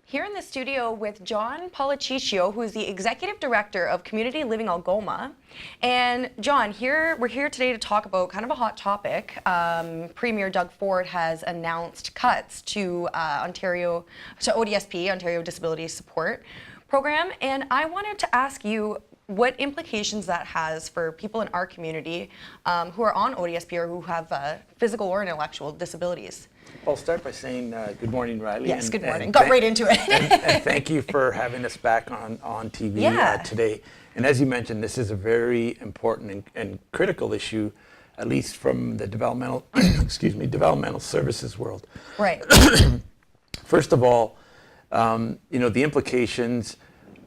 Here in the studio with John Policicchio, who is the Executive Director of Community Living Algoma. And John, we're here today to talk about kind of a hot topic. Premier Doug Ford has announced cuts to ODSP, Ontario Disability Support Program. And I wanted to ask you what implications that has for people in our community who are on ODSP or who have physical or intellectual disabilities. I'll start by saying good morning, Riley. Yes, good morning. Got right into it. and thank you for having us back on TV today. And as you mentioned, this is a very important and critical issue, at least from the developmental, developmental services world. Right. First of all, the implications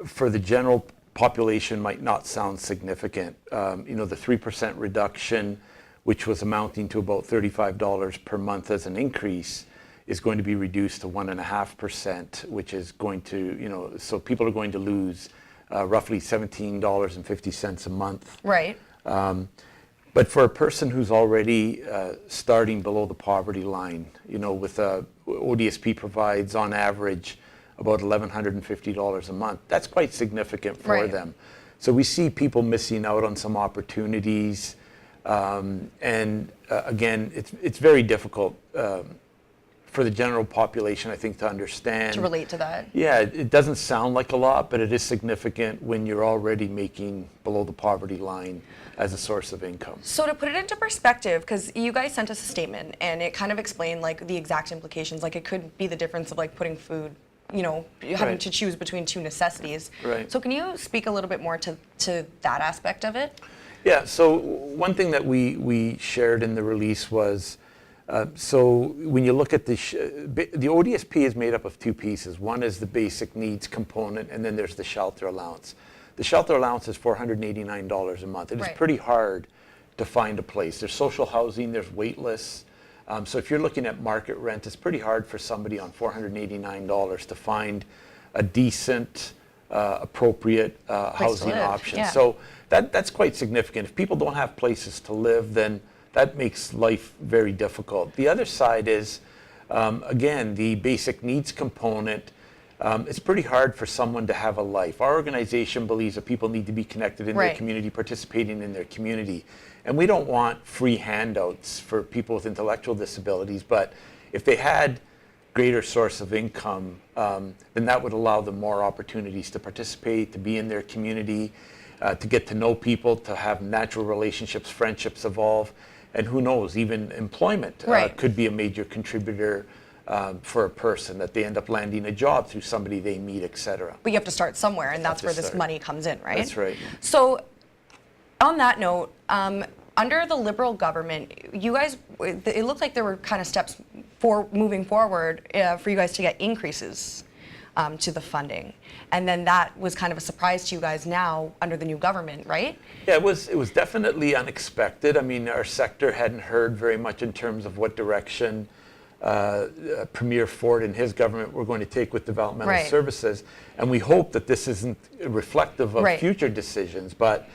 for the general population might not sound significant. The 3% reduction, which was amounting to about $35 per month as an increase, is going to be reduced to 1.5%, which is going to, so people are going to lose roughly $17.50 a month. Right. But for a person who's already starting below the poverty line, with ODSP provides on average about $1,150 a month, that's quite significant for them. So we see people missing out on some opportunities. Again, it's very difficult for the general population, I think, to understand. To relate to that. Yeah, it doesn't sound like a lot, but it is significant when you're already making below the poverty line as a source of income. So to put it into perspective, because you guys sent us a statement and it kind of explained like the exact implications, like it could be the difference of like putting food, having to choose between two necessities. Right. So can you speak a little bit more to that aspect of it? Yeah, so one thing that we shared in the release was, so when you look at the ODSP is made up of two pieces. One is the basic needs component, and then there's the shelter allowance. The shelter allowance is $489 a month. It is pretty hard to find a place. There's social housing, there's wait lists. So if you're looking at market rent, it's pretty hard for somebody on $489 to find a decent, appropriate housing option. Yeah. So that's quite significant. If people don't have places to live, then that makes life very difficult. The other side is, again, the basic needs component. It's pretty hard for someone to have a life. Our organization believes that people need to be connected in their community, participating in their community. And we don't want free handouts for people with intellectual disabilities, but if they had greater source of income, then that would allow them more opportunities to participate, to be in their community, to get to know people, to have natural relationships, friendships evolve, and who knows, even employment could be a major contributor for a person, that they end up landing a job through somebody they meet, etc. But you have to start somewhere, and that's where this money comes in, right? That's right. So on that note, under the Liberal government, you guys, it looked like there were kind of steps for moving forward for you guys to get increases to the funding. And then that was kind of a surprise to you guys now under the new government, right? Yeah, it was definitely unexpected. I mean, our sector hadn't heard very much in terms of what direction Premier Ford and his government were going to take with developmental services. And we hope that this isn't reflective of future decisions. But,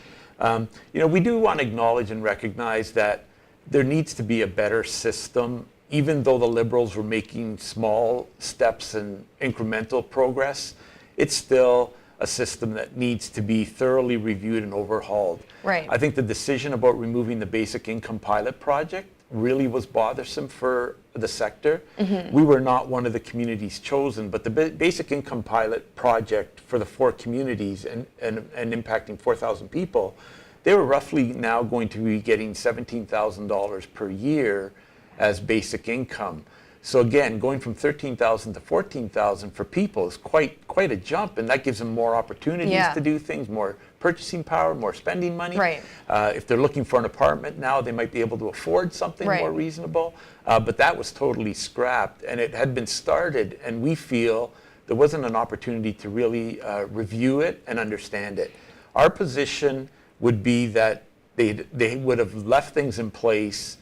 we do want to acknowledge and recognize that there needs to be a better system. Even though the Liberals were making small steps and incremental progress, it's still a system that needs to be thoroughly reviewed and overhauled. Right. I think the decision about removing the basic income pilot project really was bothersome for the sector. Mm-hmm. We were not one of the communities chosen, but the basic income pilot project for the 4 communities and impacting 4,000 people, they were roughly now going to be getting $17,000 per year as basic income. So again, going from $13,000 to $14,000 for people is quite a jump, and that gives them more opportunities to do things, more purchasing power, more spending money. Right. If they're looking for an apartment now, they might be able to afford something more reasonable. But that was totally scrapped, and it had been started, and we feel there wasn't an opportunity to really review it and understand it. Our position would be that they would have left things in place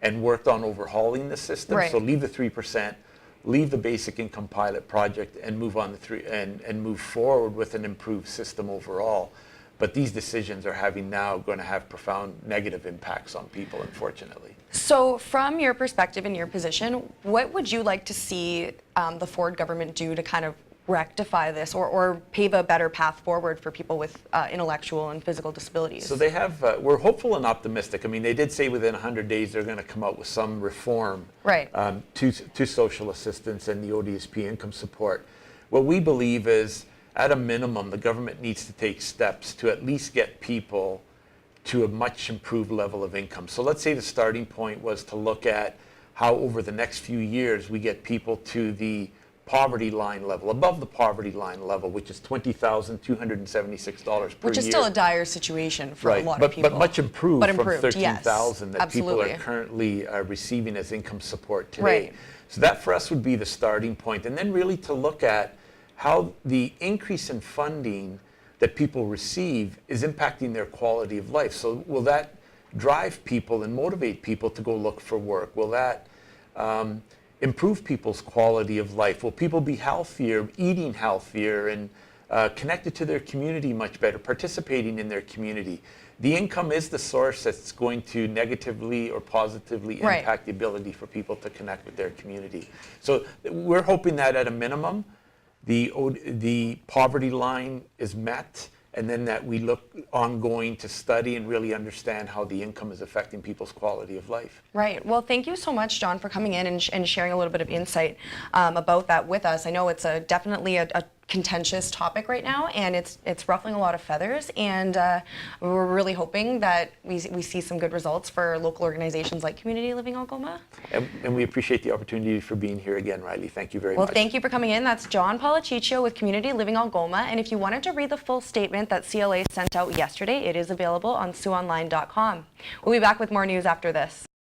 and worked on overhauling the system. So leave the 3%, leave the basic income pilot project, and move on and move forward with an improved system overall. But these decisions are going to have profound negative impacts on people, unfortunately. So from your perspective and your position, what would you like to see the Ford government do to kind of rectify this or pave a better path forward for people with intellectual and physical disabilities? So they have, we're hopeful and optimistic. I mean, they did say within 100 days they're going to come out with some reform Right. To social assistance and the ODSP income support. What we believe is, at a minimum, the government needs to take steps to at least get people to a much improved level of income. So let's say the starting point was to look at how over the next few years we get people to the poverty line level, above the poverty line level, which is $20,276 per year. Which is still a dire situation for a lot of people. But much improved, But from improved, yes. 13,000 that Absolutely. people are currently receiving as income support today. Right. So that for us would be the starting point. And then really to look at how the increase in funding that people receive is impacting their quality of life. So will that drive people and motivate people to go look for work? Will that improve people's quality of life? Will people be healthier, eating healthier, and connected to their community much better, participating in their community? The income is the source that's going to negatively or positively Right. impact the ability for people to connect with their community. So we're hoping that at a minimum, the poverty line is met, and then that we look ongoing to study and really understand how the income is affecting people's quality of life. Right. Well, thank you so much, John, for coming in and sharing a little bit of insight about that with us. I know it's definitely a contentious topic right now, and it's ruffling a lot of feathers, and we're really hoping that we see some good results for local organizations like Community Living Algoma. And we appreciate the opportunity for being here again, Riley. Thank you very much. Well, thank you for coming in. That's John Policicchio with Community Living Algoma, and if you wanted to read the full statement that CLA sent out yesterday, it is available on SiouxOnline.com. We'll be back with more news after this.